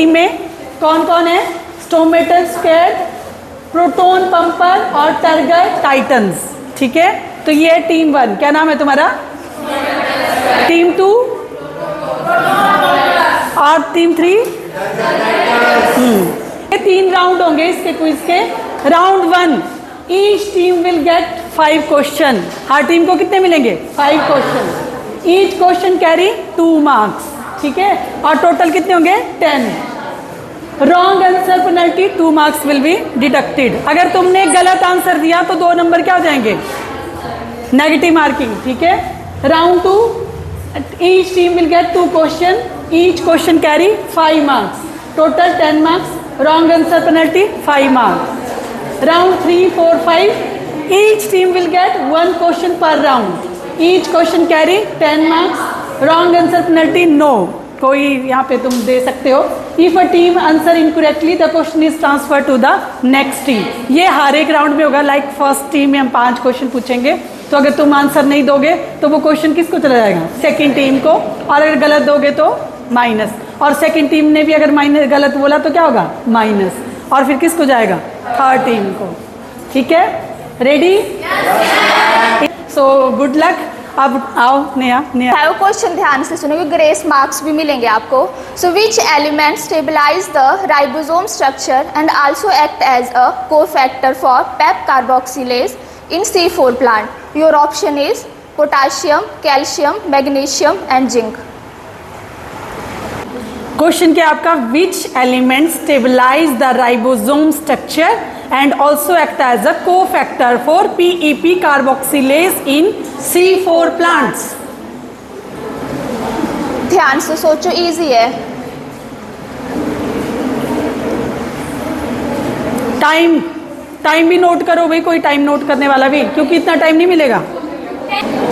Team में कौन कौन है? स्टोमेटल स्क्वायर्ड, प्रोटॉन पंपर और टर्गर टाइटन्स। ठीक है, तो ये है टीम 1। क्या नाम है तुम्हारा? टीम 2 और टीम 3। ये 3 राउंड होंगे इसके क्विज के। Round 1, each team will gate 5 question. Her team को कितने मिलेंगे? 5 question. Each question carry 2 marks. ठीक है, और टोटल कितने होंगे? 10। Wrong answer penalty 2 marks will be deducted. अगर तुमने गलत आंसर दिया तो 2 नंबर क्या हो जाएंगे? Negative marking. ठीक है, round 2, each team will get 2 question, each question carry 5 marks, total 10 marks. Wrong answer penalty 5 marks. Round 3, 4, 5, each team will get 1 question per round, each question carry 10 marks. Wrong answer penalty no, कोई यहाँ पे तुम दे सकते हो। If a team answer incorrectly the question is transfer to the next team. ये हर एक round में होगा। लाइक फर्स्ट टीम में हम 5 क्वेश्चन पूछेंगे, तो अगर तुम आंसर नहीं दोगे तो वो क्वेश्चन किसको चला जाएगा? सेकंड टीम को। और अगर गलत दोगे तो माइनस, और सेकंड टीम ने भी अगर माइनस गलत बोला तो क्या होगा? माइनस, और फिर किसको जाएगा? थर्ड टीम को। ठीक है, रेडी? So good luck. अब आओ नेहा। क्वेश्चन ध्यान से सुनोगे, ग्रेस मार्क्स भी मिलेंगे आपको। So which element stabilize the ribosome structure and also act as a cofactor for PEP carboxylase in C4 plant? Your option is potassium, calcium, magnesium and zinc. Question क्या आपका? Which element stabilize the ribosome structure and also act as a cofactor for PEP carboxylase in C4 plants? ध्यान से सोचो, easy है। Time भी note करो भाई, कोई टाइम नोट करने वाला भी, क्योंकि इतना टाइम नहीं मिलेगा।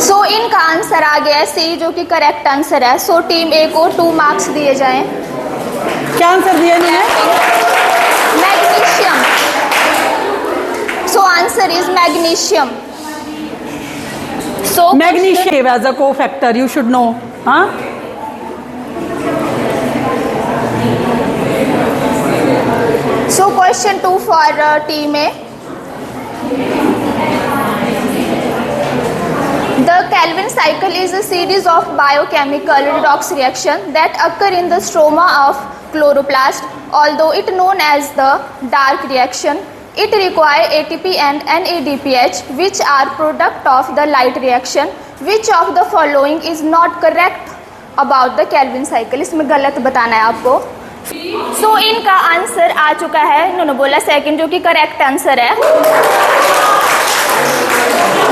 सो इनका आंसर आ गया है सी, जो कि करेक्ट आंसर है। सो टीम ए को 2 मार्क्स दिए जाएं। क्या आंसर दिया इन्होंने? Magnesium. So answer is magnesium. So magnesium as a cofactor, you should know. Huh? So question 2 for team A. The Calvin cycle is a series of biochemical redox reaction that occur in the stroma of chloroplast. Although it known as the dark reaction, it require ATP and NADPH, which are product of the light reaction. Which of the following is not correct about the Calvin cycle? इसमें गलत बताना है आपको। So इनका answer आ चुका है, इन्होंने बोला सेकंड, जो कि करेक्ट आंसर है।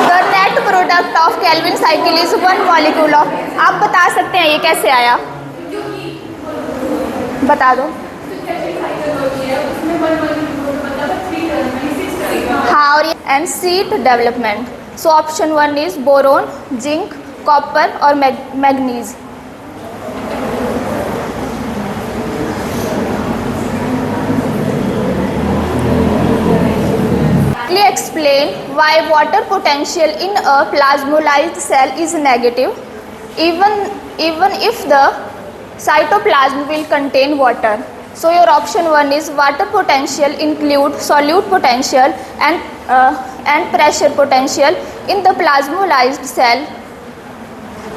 The net product of Calvin cycle is 1 molecule of। आप बता सकते हैं ये कैसे आया? बता दो। हाँ, और and seat development. So option 1 is boron, zinc, copper और manganese. Explain why water potential in a plasmolysed cell is negative, even if the cytoplasm will contain water. So your option 1 is water potential include solute potential and pressure potential. In the plasmolysed cell,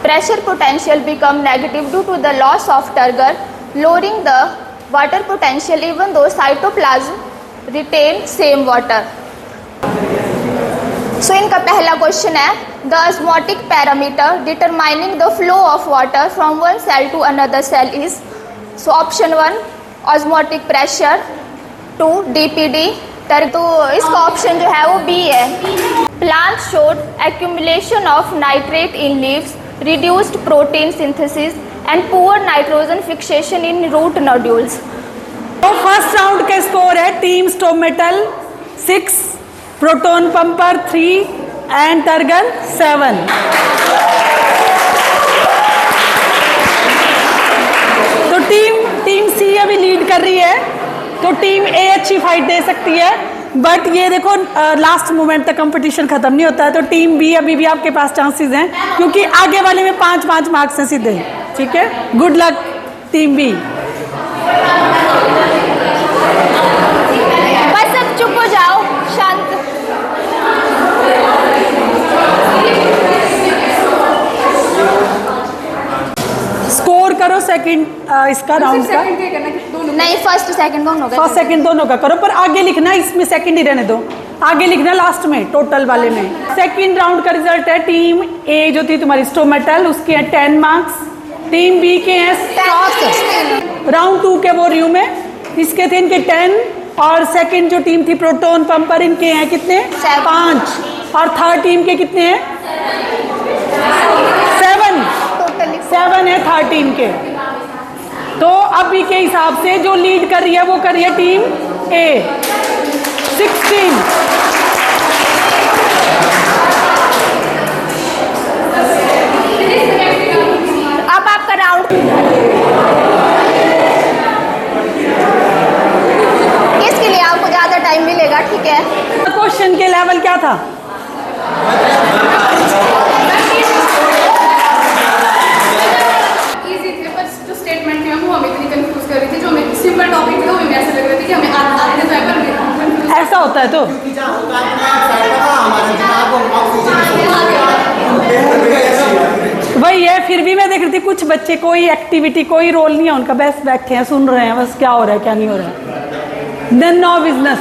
pressure potential become negative due to the loss of turgor, lowering the water potential even though cytoplasm retain same water. So इनका पहला question है, the osmotic parameter determining the flow of water from one cell to another cell is. So option 1 osmotic pressure, 2 DPD, तो इसका option जो है वो B है। Plants showed accumulation of nitrate in leaves, reduced protein synthesis and poor nitrogen fixation in root nodules. तो first round के score है team stomatal 6, proton pumper 3 and turgor 7। तो टीम सी अभी लीड कर रही है, तो टीम ए अच्छी फाइट दे सकती है, बट ये देखो लास्ट मोमेंट तक कंपटीशन खत्म नहीं होता है। तो टीम बी अभी भी आपके पास चांसेस हैं, क्योंकि आगे वाले में 5-5 मार्क्स हैं सीधे। ठीक है, गुड लक टीम बी। इसका राउंड का? नहीं, फर्स्ट सेकंड दोनों का। फर्स्ट सेकंड दोनों का करो, पर आगे लिखना, इसमें सेकंड ही रहने दो, आगे लिखना लास्ट में टोटल वाले में। सेकंड राउंड का रिजल्ट है, टीम ए जो थी तुम्हारी स्टोमेटल, उसके हैं 10 मार्क्स, टीम बी के हैं 7। राउंड 2 के बोल रही हूँ मैं, इसके थे इनके 10, और सेकंड जो टीम थी प्रोटोन पंपर, इनके हैं कितने? 5, और थर्ड टीम के कितने हैं? 7 है थर्ड टीम के। तो अभी के हिसाब से जो लीड कर रही है वो कर रही है टीम ए 16। अब आपका राउंड किसके लिए आपको ज्यादा टाइम मिलेगा, ठीक है? क्वेश्चन के लेवल क्या था? ऐसा होता है तो वही है। फिर भी मैं देख रही थी कुछ बच्चे कोई एक्टिविटी कोई रोल नहीं है उनका, बस बैठे हैं सुन रहे हैं बस क्या हो रहा है क्या नहीं हो रहा है, देन नो बिजनेस।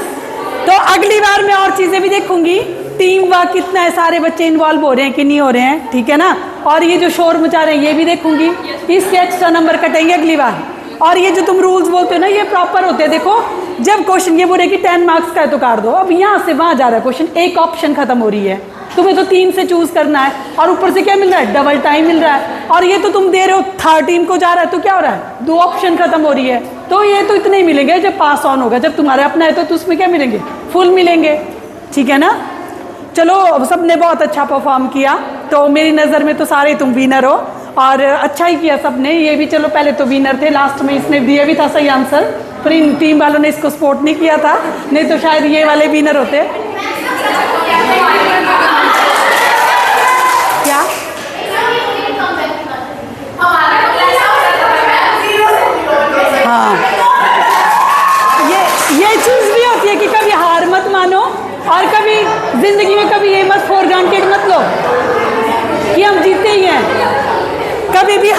तो अगली बार मैं और चीजें भी देखूंगी, टीम वर्क कितना है, सारे बच्चे इन्वॉल्व हो रहे हैं कि नहीं हो रहे हैं, ठीक है ना, और ये जो शोर मचा रहे हैं ये भी देखूंगी, इसके एक्स्ट्रा नंबर कटेंगे अगली बार। और ये जो तुम रूल्स बोलते हो ना ये प्रॉपर होते हैं। देखो जब क्वेश्चन ये बोले कि 10 मार्क्स का है तो काट दो, अब यहाँ से वहां जा रहा है क्वेश्चन, एक ऑप्शन खत्म हो रही है, तुम्हें तो 3 से चूज करना है, और ऊपर से क्या मिल रहा है? डबल टाइम मिल रहा है। और ये तो तुम दे रहे हो थर्ड टीम को जा रहा है, तो क्या हो रहा है? 2 ऑप्शन खत्म हो रही है। तो ये तो इतने ही मिलेंगे जब पास ऑन होगा, जब तुम्हारे अपना है तो उसमें क्या मिलेंगे? फुल मिलेंगे, ठीक है ना। चलो सबने बहुत अच्छा परफॉर्म किया, तो मेरी नज़र में तो सारे तुम विनर हो, और अच्छा ही किया सबने। ये भी चलो पहले तो विनर थे, लास्ट में इसने दिया भी था सही आंसर, पर इन टीम वालों ने इसको सपोर्ट नहीं किया था, नहीं तो शायद ये वाले विनर होते। क्या हाँ, ये चीज भी होती है कि कभी हार मत मानो, और कभी जिंदगी में कभी ये मत फॉर ग्रांटेड मत लो कि हम जीते ही हैं। कभी भी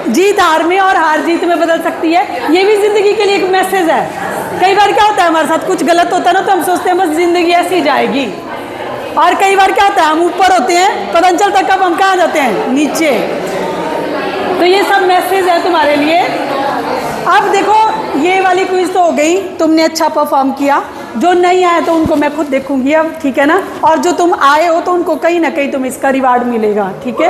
जीत हार में और हार जीत में बदल सकती है, ये भी जिंदगी के लिए एक मैसेज है। कई बार क्या होता है हमारे साथ कुछ गलत होता है ना, तो हम सोचते हैं बस जिंदगी ऐसी जाएगी, और कई बार क्या होता है हम ऊपर होते हैं, पता नहीं चलता कब हम कहाँ जाते हैं, नीचे। तो ये सब मैसेज है तुम्हारे लिए। अब देखो ये वाली क्विज तो हो गई, तुमने अच्छा परफॉर्म किया, जो नहीं आए तो उनको मैं खुद देखूंगी अब, ठीक है ना, और जो तुम आए हो तो उनको कहीं ना कहीं तुम्हें इसका रिवार्ड मिलेगा, ठीक है।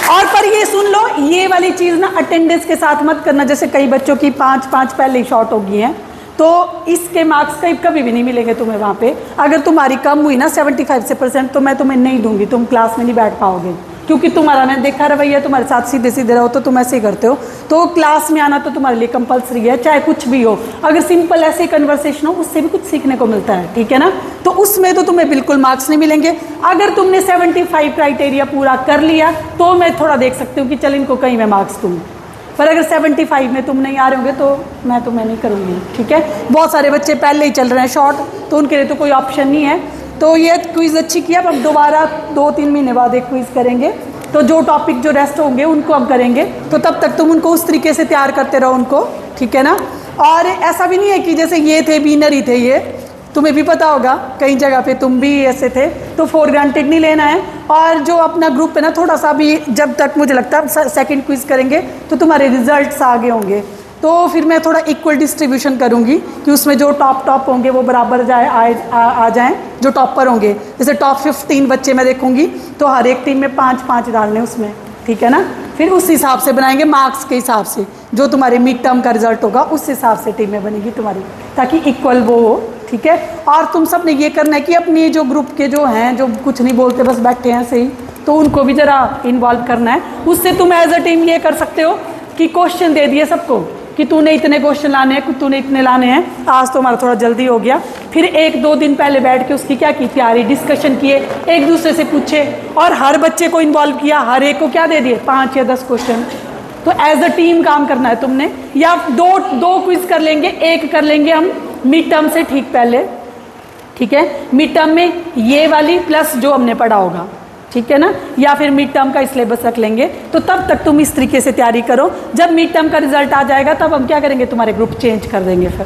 और पर ये सुन लो, ये वाली चीज़ ना अटेंडेंस के साथ मत करना, जैसे कई बच्चों की 5 पहले ही शॉर्ट हो गई हैं, तो इसके मार्क्स कभी भी नहीं मिलेंगे तुम्हें वहाँ पे। अगर तुम्हारी कम हुई ना 75% तो मैं तुम्हें नहीं दूंगी, तुम क्लास में नहीं बैठ पाओगे, क्योंकि तुम्हारा मैंने देखा रवैया तुम्हारे साथ सीधे सीधे रहो तो तुम ऐसे ही करते हो। तो क्लास में आना तो तुम्हारे लिए कंपलसरी है, चाहे कुछ भी हो। अगर सिंपल ऐसे कन्वर्सेशन हो उससे भी कुछ सीखने को मिलता है, ठीक है ना। तो उसमें तो तुम्हें बिल्कुल मार्क्स नहीं मिलेंगे। अगर तुमने 75 क्राइटेरिया पूरा कर लिया तो मैं थोड़ा देख सकती हूँ कि चल इनको कहीं मैं मार्क्स दूँ, पर अगर 75 में तुम नहीं आ रहे होगे तो मैं तुम्हें नहीं करूँगी, ठीक है। बहुत सारे बच्चे पहले ही चल रहे हैं शॉर्ट, तो उनके लिए तो कोई ऑप्शन नहीं है। तो ये क्विज़ अच्छी किया, अब दोबारा 2-3 महीने बाद एक क्विज़ करेंगे, तो जो टॉपिक जो रेस्ट होंगे उनको हम करेंगे, तो तब तक तुम उनको उस तरीके से तैयार करते रहो उनको, ठीक है ना। और ऐसा भी नहीं है कि जैसे ये थे विनर ही थे, ये तुम्हें भी पता होगा कई जगह पे तुम भी ऐसे थे, तो फॉर ग्रांटेड नहीं लेना है। और जो अपना ग्रुप है ना, थोड़ा सा भी जब तक मुझे लगता है सेकंड क्विज करेंगे तो तुम्हारे रिजल्ट्स आगे होंगे, तो फिर मैं थोड़ा इक्वल डिस्ट्रीब्यूशन करूँगी कि उसमें जो टॉप होंगे वो बराबर आ जाएँ, जो टॉपर होंगे। जैसे टॉप 15 बच्चे मैं देखूँगी तो हर एक टीम में 5-5 डालने उसमें, ठीक है ना। फिर उस हिसाब से बनाएंगे मार्क्स के हिसाब से, जो तुम्हारे मिड टर्म का रिजल्ट होगा उस हिसाब से टीमें बनेगी तुम्हारी, ताकि इक्वल वो हो, ठीक है। और तुम सब ने ये करना है कि अपनी जो ग्रुप के जो हैं जो कुछ नहीं बोलते बस बैठे हैं सही, तो उनको भी ज़रा इन्वॉल्व करना है। उससे तुम एज अ टीम ये कर सकते हो कि क्वेश्चन दे दिए सबको कि तूने इतने क्वेश्चन लाने हैं, तूने इतने लाने हैं। आज तो हमारा थोड़ा जल्दी हो गया, फिर 1-2 दिन पहले बैठ के उसकी क्या की तैयारी, डिस्कशन किए, एक दूसरे से पूछे, और हर बच्चे को इन्वॉल्व किया, हर एक को क्या दे दिए 5 या 10 क्वेश्चन। तो एज अ टीम काम करना है तुमने, या दो क्विज कर लेंगे, एक कर लेंगे हम मिड टर्म से ठीक पहले, ठीक है। मिड टर्म में ये वाली प्लस जो हमने पढ़ा होगा, ठीक है ना, या फिर मिड टर्म का सिलेबस रख लेंगे। तो तब तक तुम इस तरीके से तैयारी करो, जब मिड टर्म का रिजल्ट आ जाएगा तब हम क्या करेंगे, तुम्हारे ग्रुप चेंज कर देंगे फिर,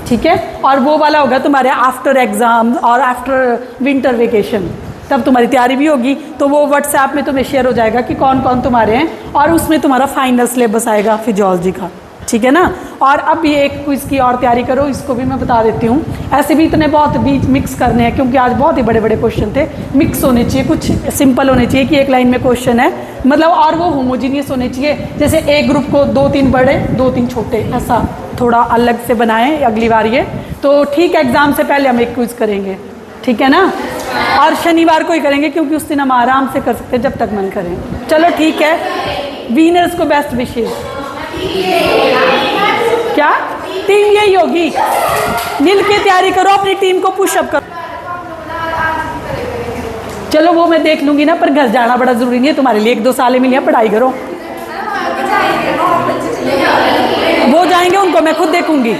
ठीक है। और वो वाला होगा तुम्हारे आफ्टर एग्जाम और आफ्टर विंटर वेकेशन, तब तुम्हारी तैयारी भी होगी। तो वो व्हाट्सएप में तुम्हें शेयर हो जाएगा कि कौन कौन तुम्हारे हैं, और उसमें तुम्हारा फाइनल सिलेबस आएगा फिजियोलॉजी का, ठीक है ना। और अब ये एक क्विज की और तैयारी करो, इसको भी मैं बता देती हूँ। ऐसे भी इतने बहुत बीच मिक्स करने हैं, क्योंकि आज बहुत ही बड़े बड़े क्वेश्चन थे। मिक्स होने चाहिए, कुछ सिंपल होने चाहिए कि एक लाइन में क्वेश्चन है, मतलब, और वो होमोजीनियस होने चाहिए। जैसे एक ग्रुप को 2-3 बड़े 2-3 छोटे, ऐसा थोड़ा अलग से बनाएं अगली बार ये। तो ठीक है, एग्जाम से पहले हम एक क्विज करेंगे, ठीक है ना। और शनिवार को ही करेंगे, क्योंकि उस दिन हम आराम से कर सकते हैं जब तक मन करें। चलो ठीक है, विनर्स को बेस्ट विशेष। क्या टीम यही होगी, मिल के तैयारी करो, अपनी टीम को पुशअप करो। चलो वो मैं देख लूंगी ना, पर घर जाना बड़ा जरूरी नहीं है तुम्हारे लिए, 1-2 साल मिली है, पढ़ाई करो। वो जाएंगे, उनको मैं खुद देखूंगी।